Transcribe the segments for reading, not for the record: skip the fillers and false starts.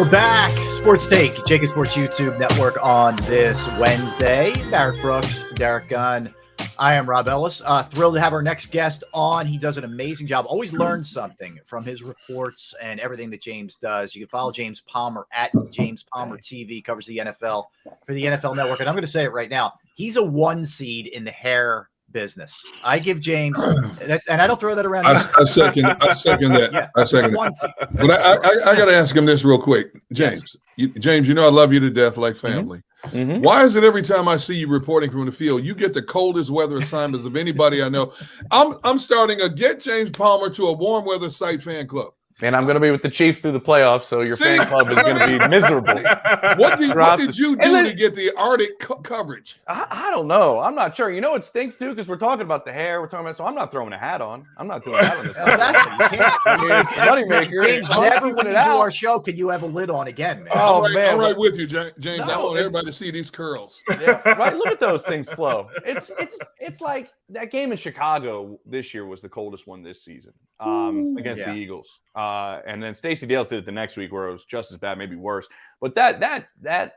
We're back. Sports Take, JAKIB Sports YouTube Network on this Wednesday. Barrett Brooks, Derek Gunn. I am Rob Ellis. Thrilled to have our next guest on. He does an amazing job. Always learn something from his reports and everything that James does. You can follow James Palmer at James Palmer TV. Covers the NFL for the NFL Network. And I'm going to say it right now. He's a 1 seed in the hair business. I give James and I don't throw that around. I second that. Yeah, I second that. But I got to ask him this real quick, James. Yes. James, you know I love you to death, like family. Mm-hmm. Why is it every time I see you reporting from the field, you get the coldest weather assignments of anybody I know? I'm starting a Get James Palmer to a Warm Weather Site fan club. And I'm going to be with the Chiefs through the playoffs, so your fan club is going to be miserable. What did you do to get the Arctic coverage? I don't know. I'm not sure. You know it stinks, too, because we're talking about the hair. We're talking about, so I'm not throwing a hat on. I'm not doing that on this. Exactly. You can't. Moneymaker. James, never when you do our show can you have a lid on again, man. Oh, man. I'm right with you, James. I want everybody to see these curls. Yeah, right. Look at those things flow. It's like that game in Chicago this year was the coldest one this season against the Eagles. And then Stacey Dales did it the next week where it was just as bad, maybe worse. But that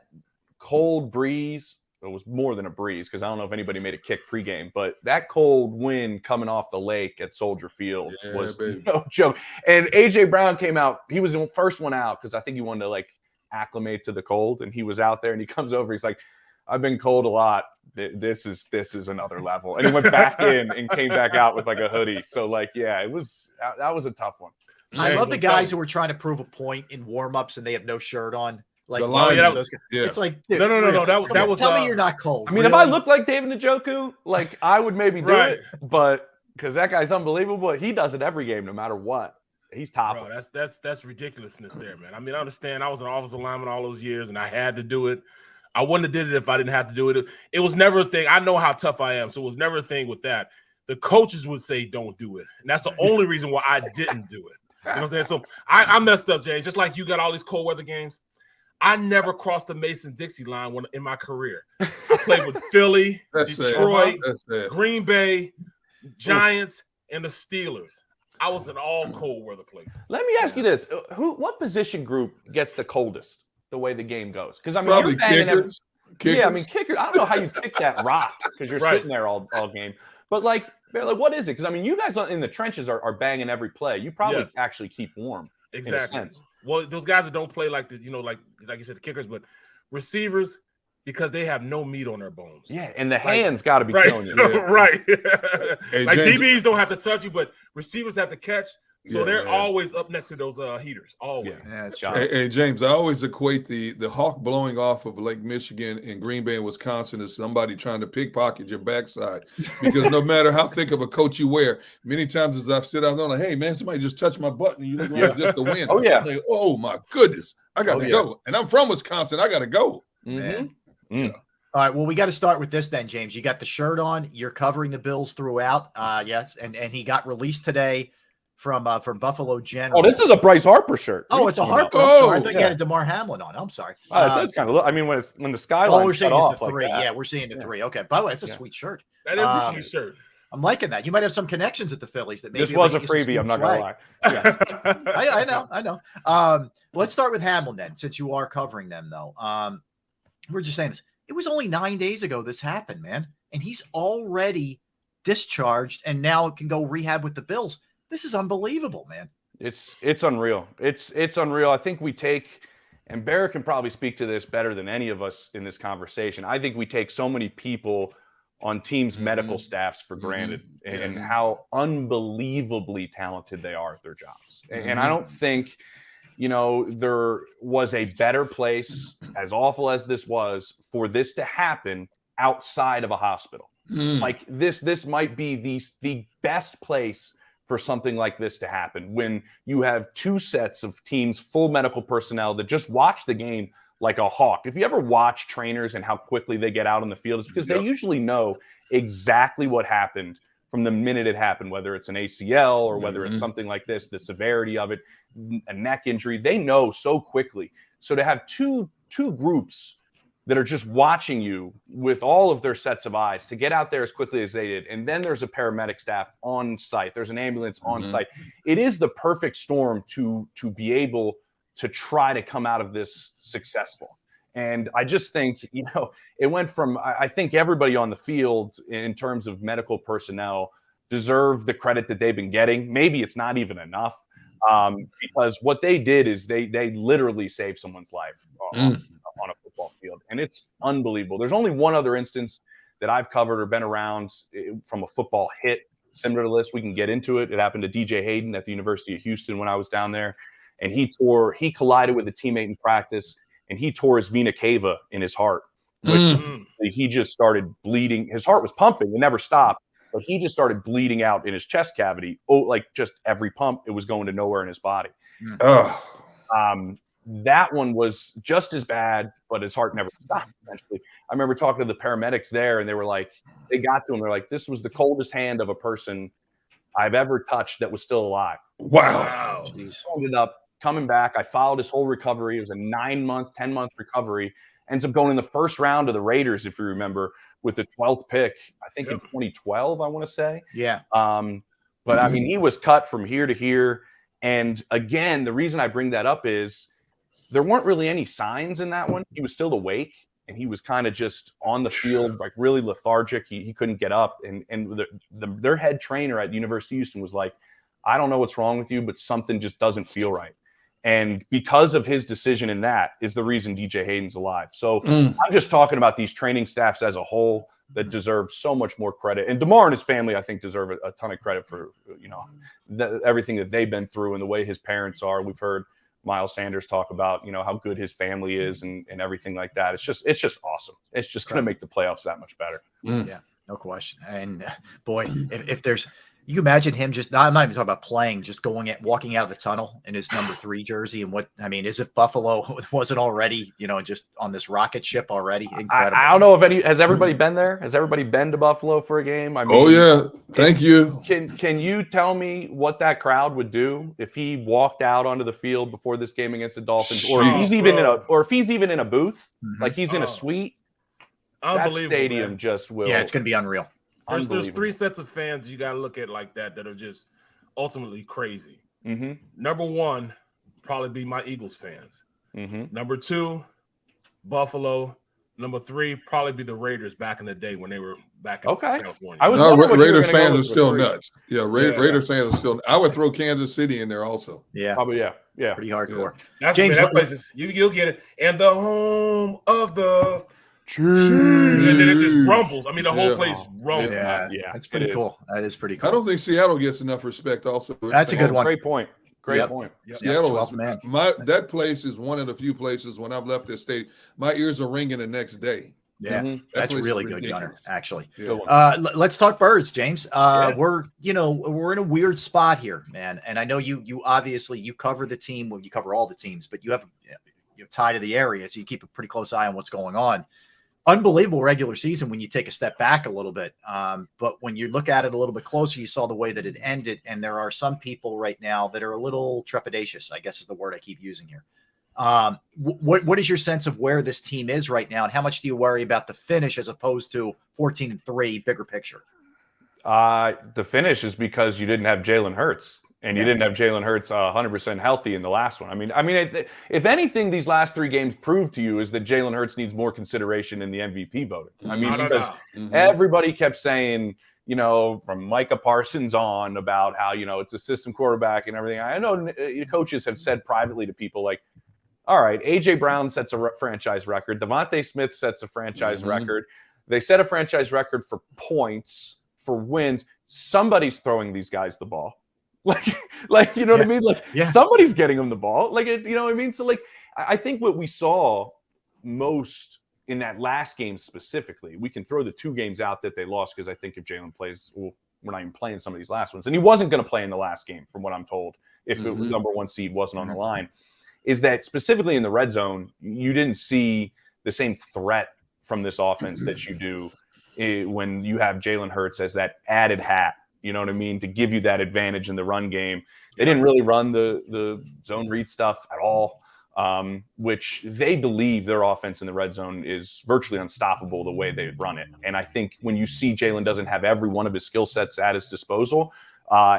cold breeze, it was more than a breeze because I don't know if anybody made a kick pregame, but that cold wind coming off the lake at Soldier Field was no joke. And A.J. Brown came out. He was the first one out because I think he wanted to acclimate to the cold, and he was out there and he comes over. He's like, I've been cold a lot. This is another level. And he went back in and came back out with a hoodie. So that was a tough one. I love the guys who were trying to prove a point in warm-ups and they have no shirt on. It's like, dude, no. That was. Tell me you're not cold. I mean, if I look like David Njoku, I would maybe do it, but because that guy's unbelievable, he does it every game, no matter what. He's top. Bro, that's ridiculousness there, man. I mean, I understand. I was an offensive lineman all those years, and I had to do it. I wouldn't have did it if I didn't have to do it. It was never a thing. I know how tough I am, so it was never a thing with that. The coaches would say, don't do it. And that's the only reason why I didn't do it. You know what I'm saying? So I messed up, James. Just like you got all these cold weather games. I never crossed the Mason-Dixie line in my career. I played with Philly, Detroit, Green Bay, Giants, and the Steelers. I was in all cold weather places. Let me ask you this. What position group gets the coldest the way the game goes? Because, I mean, probably kickers. Yeah, I mean, kickers. I don't know how you kick that rock because you're sitting there all game. But, what is it? Because, I mean, you guys in the trenches are banging every play. You probably actually keep warm. Exactly. In a sense. Well, those guys that don't play like you said, the kickers, but receivers, because they have no meat on their bones. Yeah, and the hands got to be killing you. Right. Hey, James, DBs don't have to touch you, but receivers have to catch. So they're always up next to those heaters. Always. Hey, James, I always equate the hawk blowing off of Lake Michigan and Green Bay and Wisconsin as somebody trying to pickpocket your backside. Because no matter how thick of a coat you wear, many times as I've sit out there, I'm like, hey, man, somebody just touched my button. You look like just the wind. Oh, yeah. Like, oh, my goodness. I got to go. And I'm from Wisconsin. I got to go. Man. All right, well, we got to start with this then, James. You got the shirt on. You're covering the Bills throughout. Yes, and he got released today from Buffalo General. Oh, this is a Bryce Harper shirt. Oh, it's a Harper. I thought you had a DeMar Hamlin on. I'm sorry. It does kind of look. I mean, when the skyline. We're seeing the 3. Yeah, we're seeing the 3. Okay. By the way, it's a sweet shirt. That is a sweet shirt. I'm liking that. You might have some connections at the Phillies that maybe this was a freebie. I'm not gonna lie. Yes. I know. Let's start with Hamlin then, since you are covering them though. We're just saying this. It was only 9 days ago this happened, man, and he's already discharged, and now it can go rehab with the Bills. This is unbelievable, man. It's unreal. It's unreal. I think we take, and Barrett can probably speak to this better than any of us in this conversation. I think we take so many people on teams' medical staffs for granted and how unbelievably talented they are at their jobs. And I don't think, there was a better place, as awful as this was, for this to happen outside of a hospital. Like this might be the best place for something like this to happen when you have 2 sets of teams, full medical personnel that just watch the game like a hawk. If you ever watch trainers and how quickly they get out on the field, it's because they usually know exactly what happened from the minute it happened, whether it's an ACL or whether it's something like this, the severity of it, a neck injury, they know so quickly. So to have two groups that are just watching you with all of their sets of eyes to get out there as quickly as they did. And then there's a paramedic staff on site. There's an ambulance on site. It is the perfect storm to be able to try to come out of this successful. And I just think, it went from, I think everybody on the field in terms of medical personnel deserve the credit that they've been getting. Maybe it's not even enough, because what they did is they literally saved someone's life on a football field. And it's unbelievable. There's only one other instance that I've covered or been around from a football hit similar to this. We can get into it. It happened to DJ Hayden at the University of Houston when I was down there. And he collided with a teammate in practice, and he tore his vena cava in his heart. He just started bleeding. His heart was pumping. It never stopped. But he just started bleeding out in his chest cavity. Oh, like just every pump, it was going to nowhere in his body. That one was just as bad, but his heart never stopped eventually. I remember talking to the paramedics there, and they were like, they got to him. They're like, this was the coldest hand of a person I've ever touched that was still alive. Wow. Jeez. Ended up coming back. I followed his whole recovery. It was a 9-month, 10-month recovery. Ends up going in the first round of the Raiders, if you remember, with the 12th pick, I think in 2012, I want to say. Yeah. But I mean, he was cut from here to here. And again, the reason I bring that up is there weren't really any signs in that one. He was still awake, and he was kind of just on the field, like really lethargic. He couldn't get up. And their head trainer at University of Houston was like, I don't know what's wrong with you, but something just doesn't feel right. And because of his decision in that is the reason DJ Hayden's alive. So I'm just talking about these training staffs as a whole that deserve so much more credit. And DeMar and his family, I think, deserve a ton of credit for, everything that they've been through and the way his parents are. We've heard Miles Sanders talk about, how good his family is and everything like that. It's just awesome. It's just going to make the playoffs that much better. Yeah, no question. And boy, if there's, you imagine him I'm not even talking about playing, just walking out of the tunnel in his number 3 jersey. And as if Buffalo wasn't already, just on this rocket ship already. Incredible. I don't know if has everybody been there? Has everybody been to Buffalo for a game? Oh yeah. Thank you. Can you tell me what that crowd would do if he walked out onto the field before this game against the Dolphins, or if he's even in a booth, like he's in a suite? That stadium, man. Just will. Yeah, it's going to be unreal. There's 3 sets of fans you got to look at like that are just ultimately crazy. Number 1, probably be my Eagles fans. Number 2, Buffalo. Number 3, probably be the Raiders back in the day when they were back in California. Raiders fans are still nuts. Yeah, Raiders fans are still. I would throw Kansas City in there also. Yeah, probably. Yeah, pretty hardcore. That's James, that place is you'll get it. And the home of the. And then it just rumbles. The whole place rumbles. Yeah, that's pretty cool. That is pretty cool. I don't think Seattle gets enough respect. Also, that's a good one. Great point. Point. Seattle is that place is one of the few places when I've left this state, my ears are ringing the next day. Yeah, that's really good, Gunner. Actually, let's talk birds, James. We're in a weird spot here, man. And I know you obviously you cover the team. Well, you cover all the teams, but you have you're tied to the area, so you keep a pretty close eye on what's going on. Unbelievable regular season when you take a step back a little bit. But when you look at it a little bit closer, you saw the way that it ended. And there are some people right now that are a little trepidatious, I guess is the word I keep using here. What is your sense of where this team is right now? And how much do you worry about the finish as opposed to 14-3, bigger picture? The finish is because you didn't have Jalen Hurts. And you didn't have Jalen Hurts 100% healthy in the last one. If anything, these last 3 games prove to you is that Jalen Hurts needs more consideration in the MVP voting. Because everybody kept saying, from Micah Parsons on about how, it's a system quarterback and everything. I know coaches have said privately to people like, all right, A.J. Brown sets a franchise record. Devontae Smith sets a franchise record. They set a franchise record for points, for wins. Somebody's throwing these guys the ball. What I mean? Somebody's getting them the ball. So I think what we saw most in that last game specifically, we can throw the 2 games out that they lost because I think if Jalen plays, we're not even playing some of these last ones. And he wasn't going to play in the last game from what I'm told, if the number 1 seed wasn't on the line, is that specifically in the red zone, you didn't see the same threat from this offense that you do when you have Jalen Hurts as that added hat. You know what I mean? To give you that advantage in the run game. They didn't really run the zone read stuff at all, which they believe their offense in the red zone is virtually unstoppable the way they run it. And I think when you see Jalen doesn't have every one of his skill sets at his disposal,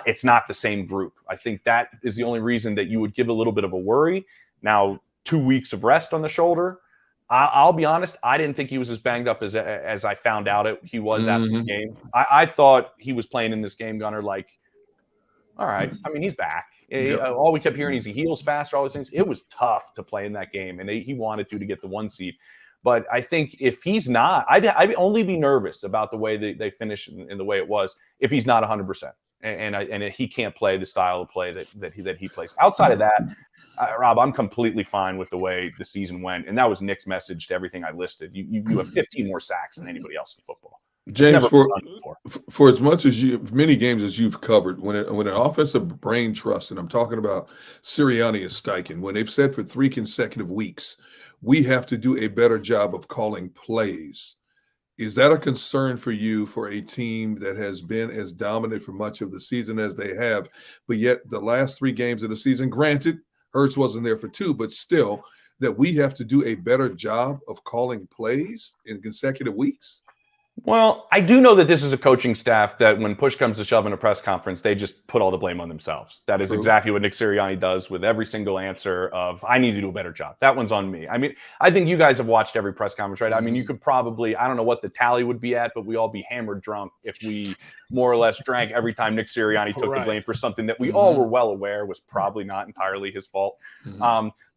it's not the same group. I think that is the only reason that you would give a little bit of a worry. Now, 2 weeks of rest on the shoulder. I'll be honest, I didn't think he was as banged up as I found out he was after the game. I thought he was playing in this game, Gunner, like, all right. I mean, he's back. All we kept hearing is he heals faster, all those things. It was tough to play in that game, and he wanted to get the 1 seed. But I think if he's not, I'd only be nervous about the way they finish in the way it was if he's not 100%, and he can't play the style of play that he plays. Outside of that, Rob, I'm completely fine with the way the season went, and that was Nick's message to everything I listed. You have 15 more sacks than anybody else in football. James, for as much as many games as you've covered, when an offensive brain trust, and I'm talking about Sirianni and Steichen, when they've said for 3 consecutive weeks, we have to do a better job of calling plays. Is that a concern for you for a team that has been as dominant for much of the season as they have, but yet the last 3 games of the season, granted, Hurts wasn't there for 2, but still, that we have to do a better job of calling plays in consecutive weeks? Well, I do know that this is a coaching staff that when push comes to shove in a press conference, they just put all the blame on themselves. That is exactly what Nick Sirianni does with every single answer of, I need to do a better job. That one's on me. I mean, I think you guys have watched every press conference, right? I mean, you could probably, I don't know what the tally would be at, but we all be hammered drunk if we more or less drank every time Nick Sirianni took the blame for something that we all were well aware was probably not entirely his fault.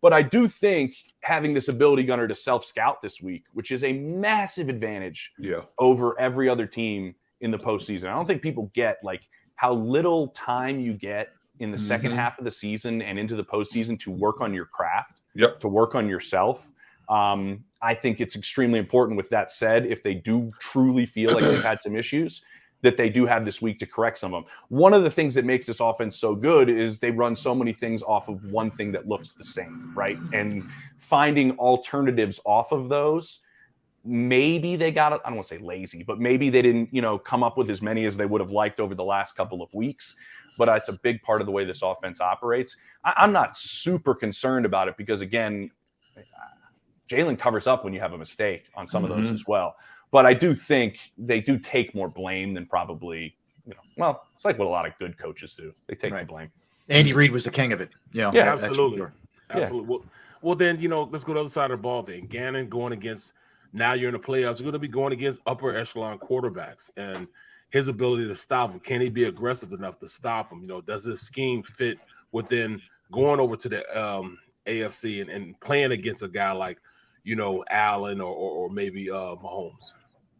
But I do think having this ability, Gunner, to self-scout this week, which is a massive advantage over every other team in the postseason. I don't think people get like how little time you get in the second half of the season and into the postseason to work on your craft, to work on yourself. I think it's extremely important. With that said, if they do truly feel like they've had some issues, that they do have this week to correct some of them. One of the things that makes this offense so good is they run so many things off of one thing that looks the same, right? And finding alternatives off of those, maybe they got, I don't want to say lazy, but maybe they didn't, come up with as many as they would have liked over the last couple of weeks. But it's a big part of the way this offense operates. I'm not super concerned about it because, again, Jalen covers up when you have a mistake on some of those as well. But I do think they do take more blame than probably, well, it's like what a lot of good coaches do. They take the blame. Andy Reid was the king of it. Yeah, absolutely. Absolutely. Well, then, let's go to the other side of the ball then. Gannon going against, now you're in the playoffs, you're going to be going against upper echelon quarterbacks. And his ability to stop him, can he be aggressive enough to stop him? Does his scheme fit within going over to the AFC and playing against a guy like, Allen or maybe Mahomes?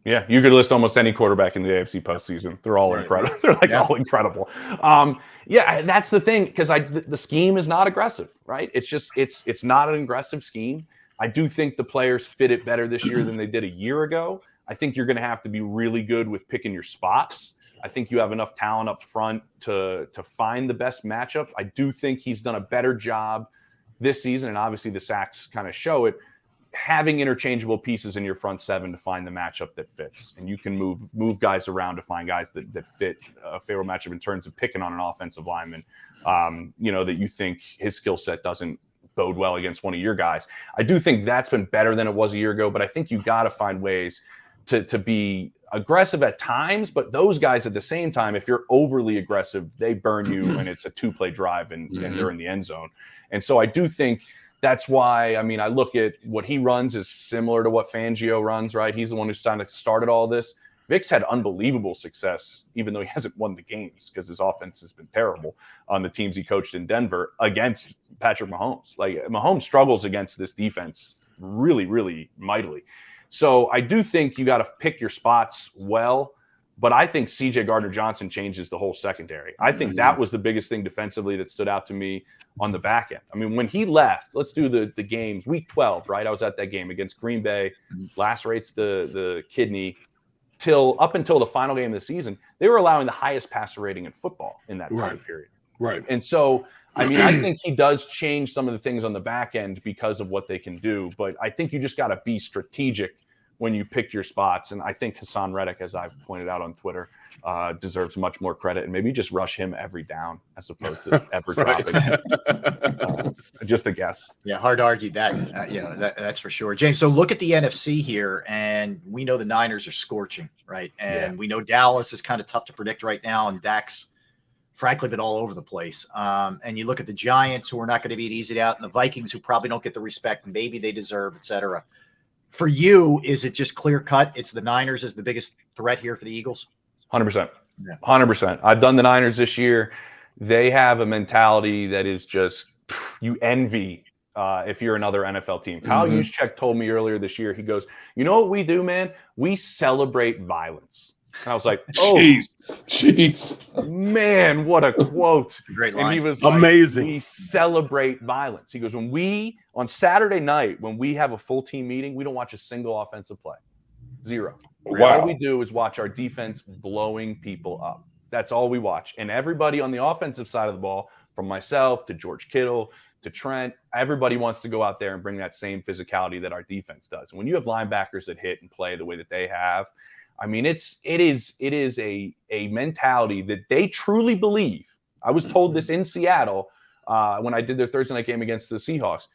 Yeah, you could list almost any quarterback in the AFC postseason. They're all incredible. They're all incredible. That's the thing, because the scheme is not aggressive, right? It's just it's not an aggressive scheme. I do think the players fit it better this year than they did a year ago. I think you're going to have to be really good with picking your spots. I think you have enough talent up front to find the best matchup. I do think he's done a better job this season, and obviously the sacks kind of show it, having interchangeable pieces in your front seven to find the matchup that fits. And you can move guys around to find guys that fit a favorable matchup in terms of picking on an offensive lineman, that you think his skill set doesn't bode well against one of your guys. I do think that's been better than it was a year ago, but I think you got to find ways to be aggressive at times, but those guys at the same time, if you're overly aggressive, they burn you and it's a 2-play drive and they're in the end zone. And so I do think that's why, I look at what he runs is similar to what Fangio runs, right? He's the one who's trying to started all this. Vic's had unbelievable success, even though he hasn't won the games because his offense has been terrible on the teams he coached in Denver against Patrick Mahomes. Like, Mahomes struggles against this defense really, really mightily. So I do think you got to pick your spots well, but I think C.J. Gardner-Johnson changes the whole secondary. I think that was the biggest thing defensively that stood out to me on the back end. When he left, let's do the games, week 12, right? I was at that game against Green Bay, lacerates the kidney. Up until the final game of the season, they were allowing the highest passer rating in football in that time period. Right. And so, I think he does change some of the things on the back end because of what they can do. But I think you just got to be strategic when you pick your spots. And I think Hassan Reddick, as I've pointed out on Twitter, deserves much more credit. And maybe just rush him every down as opposed to ever dropping. Just a guess. Yeah, hard to argue that. That's for sure. James, so look at the NFC here, and we know the Niners are scorching, right? And we know Dallas is kind of tough to predict right now, and Dak's frankly been all over the place. And you look at the Giants, who are not going to be easy out, and the Vikings, who probably don't get the respect maybe they deserve, etc. For you, is it just clear cut? It's the Niners as the biggest threat here for the Eagles? 100%. 100%. I've done the Niners this year. They have a mentality that is just you envy if you're another NFL team. Kyle Juszczyk told me earlier this year, he goes, you know what we do, man? We celebrate violence. And I was like, oh, jeez, man, what a quote. Great line. And he was amazing. Like, we celebrate violence. He goes, on Saturday night, when we have a full team meeting, we don't watch a single offensive play. Zero. Wow. All we do is watch our defense blowing people up. That's all we watch. And everybody on the offensive side of the ball, from myself to George Kittle to Trent, everybody wants to go out there and bring that same physicality that our defense does. And when you have linebackers that hit and play the way that they have, I mean, it is a mentality that they truly believe. I was told this in Seattle when I did their Thursday night game against the Seahawks,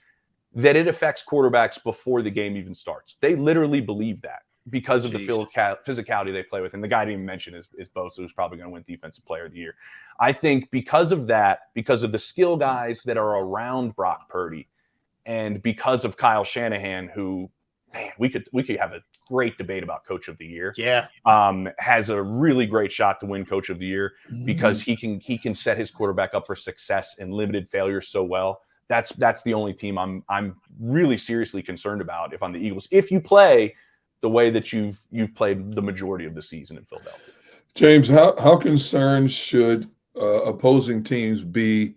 that it affects quarterbacks before the game even starts. They literally believe that because of the physicality they play with. And the guy I didn't even mention is Bosa, who's probably going to win Defensive Player of the Year. I think because of that, because of the skill guys that are around Brock Purdy, and because of Kyle Shanahan, who, man, we could have a great debate about Coach of the Year. Yeah. Has a really great shot to win Coach of the Year because he can set his quarterback up for success and limited failure so well. That's the only team I'm really seriously concerned about if I'm the Eagles. If you play the way that you've played the majority of the season in Philadelphia. James, how concerned should opposing teams be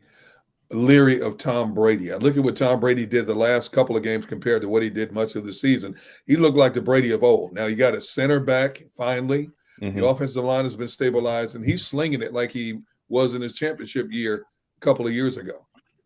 leery of Tom Brady? I look at what Tom Brady did the last couple of games compared to what he did much of the season. He looked like the Brady of old. Now you got a center back finally. The offensive line has been stabilized, and he's slinging it like he was in his championship year a couple of years ago.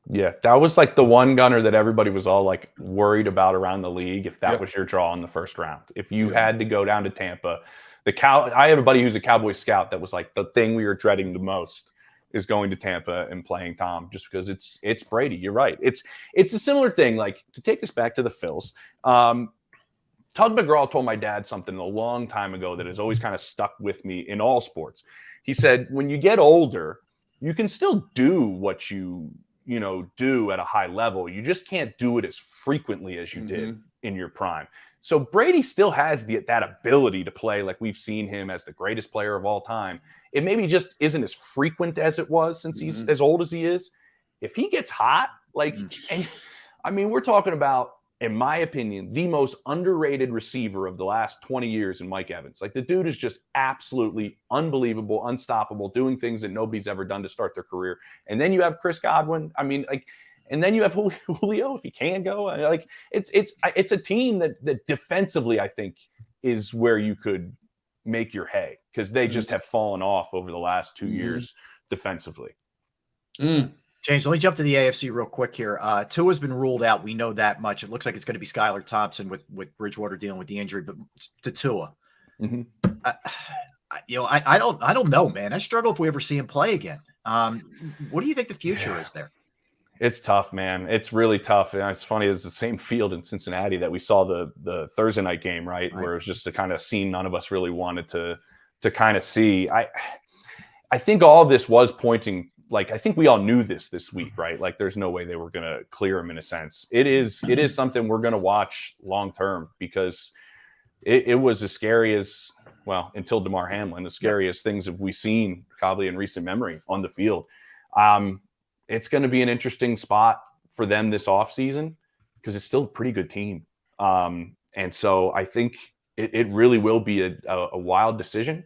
Yeah, that was like the one gunner that everybody was all like worried about around the league. If that was your draw in the first round, if you had to go down to Tampa, I have a buddy who's a Cowboy scout that was like the thing we were dreading the most is going to Tampa and playing Tom, just because it's Brady. You're right. It's a similar thing. Like, to take us back to the Phils, Tug McGraw told my dad something a long time ago that has always kind of stuck with me in all sports. He said, when you get older, you can still do what you do at a high level. You just can't do it as frequently as you did in your prime. So Brady still has that ability to play like we've seen him as the greatest player of all time. It maybe just isn't as frequent as it was since he's as old as he is. If he gets hot, and I mean, we're talking about, in my opinion, the most underrated receiver of the last 20 years in Mike Evans. Like, the dude is just absolutely unbelievable, unstoppable, doing things that nobody's ever done to start their career. And then you have Chris Godwin. I mean, and then you have Julio, if he can go. Like, it's a team that defensively, I think, is where you could make your hay, because they just have fallen off over the last 2 years defensively. James, let me jump to the AFC real quick here. Tua's been ruled out. We know that much. It looks like it's going to be Skylar Thompson with Bridgewater dealing with the injury, but to Tua, I don't know, man. I struggle if we ever see him play again. What do you think the future is there? It's tough, man. It's really tough. And it's funny, it's the same field in Cincinnati that we saw the Thursday night game, right? Where it was just a kind of scene none of us really wanted to kind of see. I think all of this was pointing, like, I think we all knew this week, right? Like, there's no way they were going to clear him in a sense. It is something we're going to watch long term, because it was as scary as, well, until DeMar Hamlin, the scariest things have we seen probably in recent memory on the field. It's going to be an interesting spot for them this offseason, because it's still a pretty good team. And so I think it really will be a wild decision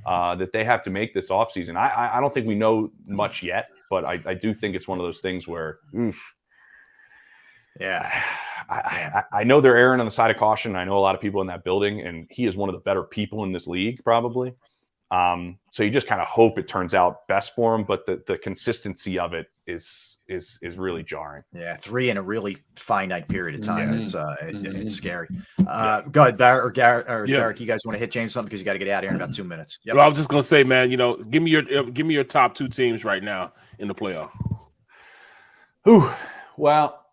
that they have to make this offseason. I don't think we know much yet, but I do think it's one of those things where, I know they're erring on the side of caution. I know a lot of people in that building, and he is one of the better people in this league, probably. So you just kind of hope it turns out best for him, but the consistency of it is really jarring. Yeah, 3 in a really finite period of time. It's scary. Go ahead, Barrett or Garrett or Derek. You guys want to hit James something, because you got to get out of here in about 2 minutes. Well, I was just gonna say, man, give me your top 2 teams right now in the playoff. Well,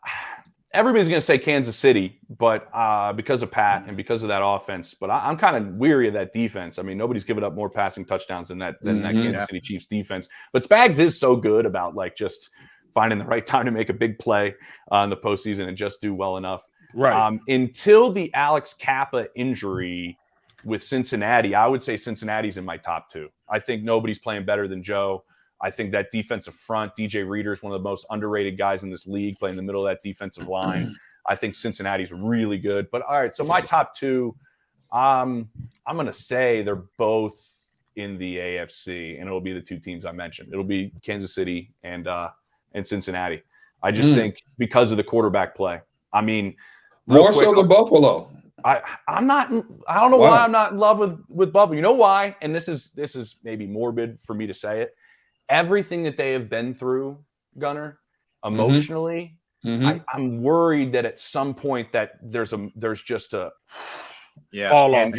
everybody's gonna say Kansas City, but because of Pat and because of that offense. But I'm kind of weary of that defense. I mean, nobody's given up more passing touchdowns than that Kansas City Chiefs defense. But Spags is so good about like just finding the right time to make a big play in the postseason and just do well enough. Right. Until the Alex Kappa injury with Cincinnati, I would say Cincinnati's in my top 2. I think nobody's playing better than Joe. I think that defensive front, DJ Reader is one of the most underrated guys in this league, playing the middle of that defensive line. I think Cincinnati's really good. But all right, so my top 2, I'm going to say they're both in the AFC, and it'll be the 2 teams I mentioned. It'll be Kansas City and Cincinnati. I just think because of the quarterback play. I mean, more so than Buffalo. I don't know why I'm not in love with Buffalo. You know why? And this is maybe morbid for me to say it. Everything that they have been through, Gunner, emotionally, I'm worried that at some point that there's just a fall off,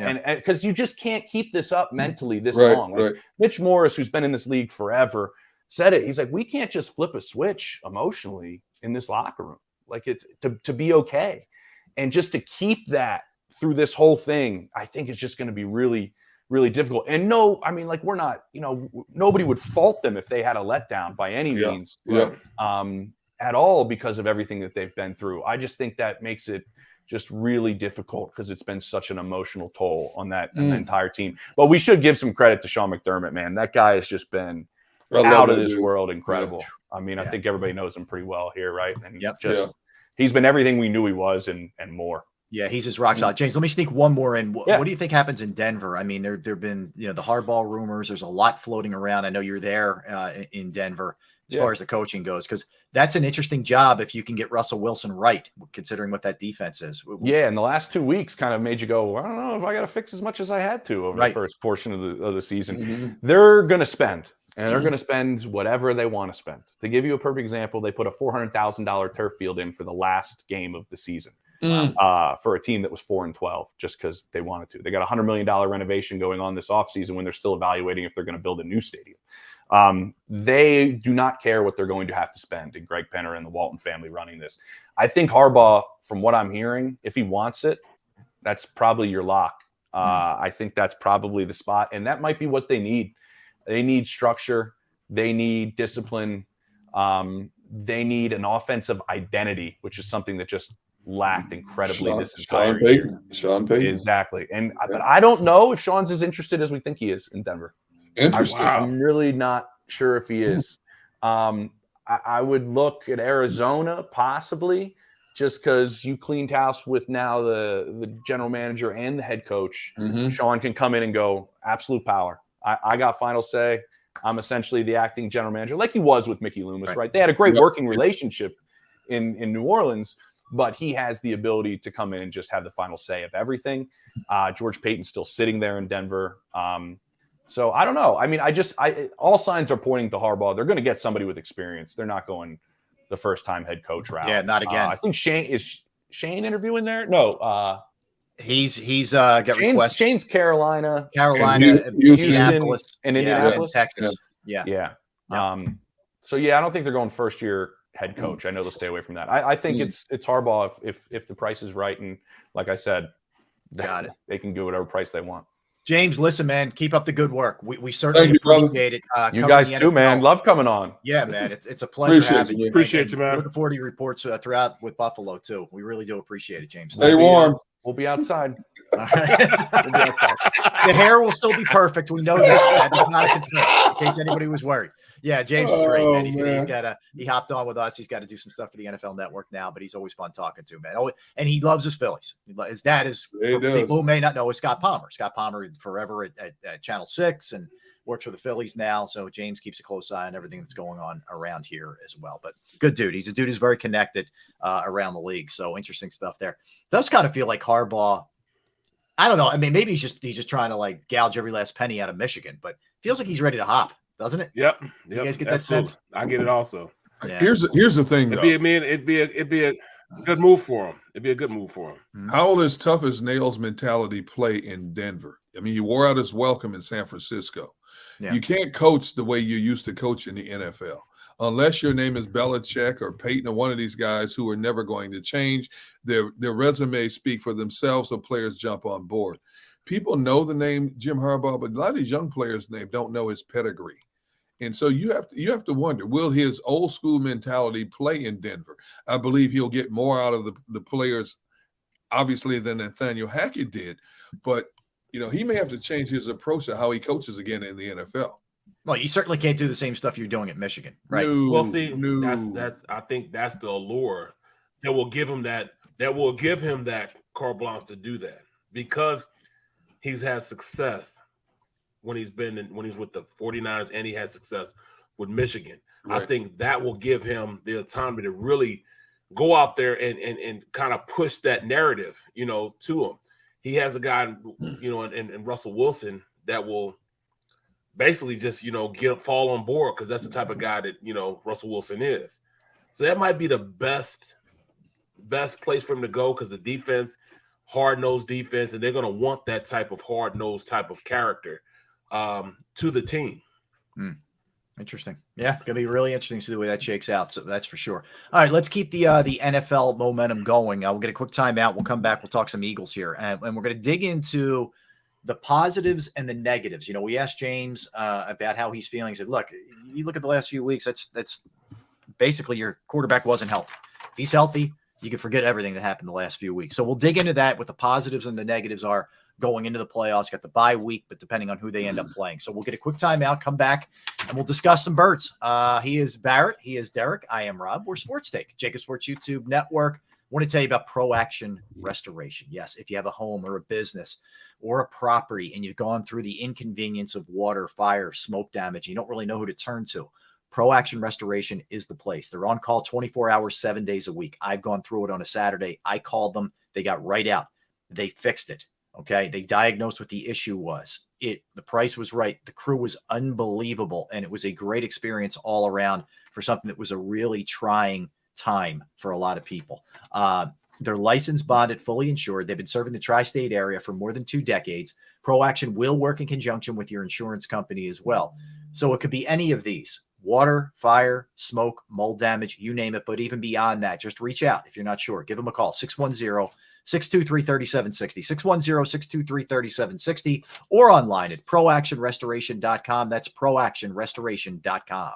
and because you just can't keep this up mentally this long. Like, Mitch Morris, who's been in this league forever, said it. He's like, we can't just flip a switch emotionally in this locker room. Like, it's to be okay, and just to keep that through this whole thing, I think it's just going to be really, really difficult. And no, I mean, like, we're not, nobody would fault them if they had a letdown by any means. At all, because of everything that they've been through. I just think that makes it just really difficult because it's been such an emotional toll on that entire team. But we should give some credit to Sean McDermott, man. That guy has just been out of this world incredible. Yeah. I mean, I think everybody knows him pretty well here, right? And he's been everything we knew he was and more. Yeah, he's his rock solid. James, let me sneak one more in. What do you think happens in Denver? I mean, there've been, the hardball rumors. There's a lot floating around. I know you're there in Denver as far as the coaching goes, because that's an interesting job if you can get Russell Wilson right, considering what that defense is. Yeah, and the last 2 weeks kind of made you go, I don't know if I got to fix as much as I had to over the first portion of the season. They're going to spend, and they're going to spend whatever they want to spend. To give you a perfect example, they put a $400,000 turf field in for the last game of the season. For a team that was 4-12, just because they wanted to. They got a $100 million renovation going on this offseason when they're still evaluating if they're going to build a new stadium. They do not care what they're going to have to spend, and Greg Penner and the Walton family running this. I think Harbaugh, from what I'm hearing, if he wants it, that's probably your lock. I think that's probably the spot, and that might be what they need. They need structure. They need discipline. They need an offensive identity, which is something that just lacked incredibly this entire year. Sean Payton. Exactly. But I don't know if Sean's as interested as we think he is in Denver. Interesting. I'm really not sure if he is. I would look at Arizona possibly, just because you cleaned house with now the general manager and the head coach. Sean can come in and go, absolute power. I got final say. I'm essentially the acting general manager, like he was with Mickey Loomis, right? They had a great working relationship in New Orleans, but he has the ability to come in and just have the final say of everything. George Payton's still sitting there in Denver. So I don't know. I mean, all signs are pointing to Harbaugh. They're going to get somebody with experience. They're not going the first time head coach route. Yeah, not again. I think Shane interviewing there? No. He's got requests. Shane's Carolina, Indianapolis, and Indianapolis, Texas. Yeah. So I don't think they're going first year head coach. I know they'll stay away from that. I think it's Harbaugh if the price is right, and like I said, they can do whatever price they want. James, listen, man, keep up the good work. We certainly appreciate it. You guys too, man. Love coming on. Yeah, man. It's a pleasure having you. Appreciate you, man. Looking forward to your reports throughout with Buffalo, too. We really do appreciate it, James. Stay warm. We'll be outside. All right. The hair will still be perfect. We know that. That is not a concern, in case anybody was worried. Yeah, James is great, man. He hopped on with us. He's got to do some stuff for the NFL Network now, but he's always fun talking to, man. And he loves his Phillies. His dad is, for people who may not know, is Scott Palmer. Scott Palmer forever at Channel 6 and works for the Phillies now. So James keeps a close eye on everything that's going on around here as well. But good dude. He's a dude who's very connected around the league. So interesting stuff there. Does kind of feel like Harbaugh. I don't know. I mean, maybe he's just trying to like gouge every last penny out of Michigan, but feels like he's ready to hop, doesn't it? Yep. You guys get that sense? I get it also. Yeah. Here's the thing. It'd be a good move for him. It'd be a good move for him. How will his tough as nails mentality play in Denver? I mean, you wore out his welcome in San Francisco. Yeah. You can't coach the way you used to coach in the NFL. unless your name is Belichick or Peyton or one of these guys who are never going to change. Their resumes speak for themselves, so players jump on board. People know the name Jim Harbaugh, but a lot of these young players' name don't know his pedigree. And so you have to wonder, will his old school mentality play in Denver? I believe he'll get more out of the players, obviously, than Nathaniel Hackett did. But, he may have to change his approach to how he coaches again in the NFL. Well, you certainly can't do the same stuff you're doing at Michigan, right? No, Well, see, no. that's I think that's the allure that will give him that carte blanche to do that, because he's had success when he's with the 49ers, and he had success with Michigan. Right. I think that will give him the autonomy to really go out there and kind of push that narrative, to him. He has a guy, in Russell Wilson that will basically just, fall on board, because that's the type of guy that, Russell Wilson is. So that might be the best place for him to go, because the defense, hard-nosed defense, and they're going to want that type of hard-nosed type of character to the team. Interesting. Yeah, gonna be really interesting to see the way that shakes out. So that's for sure. All right, let's keep the NFL momentum going. We'll get a quick timeout. We'll come back. We'll talk some Eagles here, and we're going to dig into the positives and the negatives. We asked James about how he's feeling. He said, "Look, you look at the last few weeks. That's basically your quarterback wasn't healthy. If he's healthy, you can forget everything that happened the last few weeks." So we'll dig into that, what the positives and the negatives are going into the playoffs. Got the bye week, but depending on who they end up playing. So we'll get a quick timeout, come back, and we'll discuss some birds. He is Barrett. He is Derek. I am Rob. We're Sports Take, JAKIB Sports YouTube Network. I want to tell you about Pro Action Restoration. Yes, if you have a home or a business or a property and you've gone through the inconvenience of water, fire, smoke damage, you don't really know who to turn to, Pro Action Restoration is the place. They're on call 24 hours, 7 days a week. I've gone through it on a Saturday. I called them. They got right out. They fixed it. Okay. They diagnosed what the issue was. The price was right. The crew was unbelievable. And it was a great experience all around for something that was a really trying time for a lot of people. They're licensed, bonded, fully insured. They've been serving the tri-state area for more than 2 decades. Pro Action will work in conjunction with your insurance company as well. So it could be any of these: water, fire, smoke, mold damage, you name it. But even beyond that, just reach out if you're not sure. Give them a call, 610-623-3760, 610-623-3760, or online at proactionrestoration.com. That's proactionrestoration.com.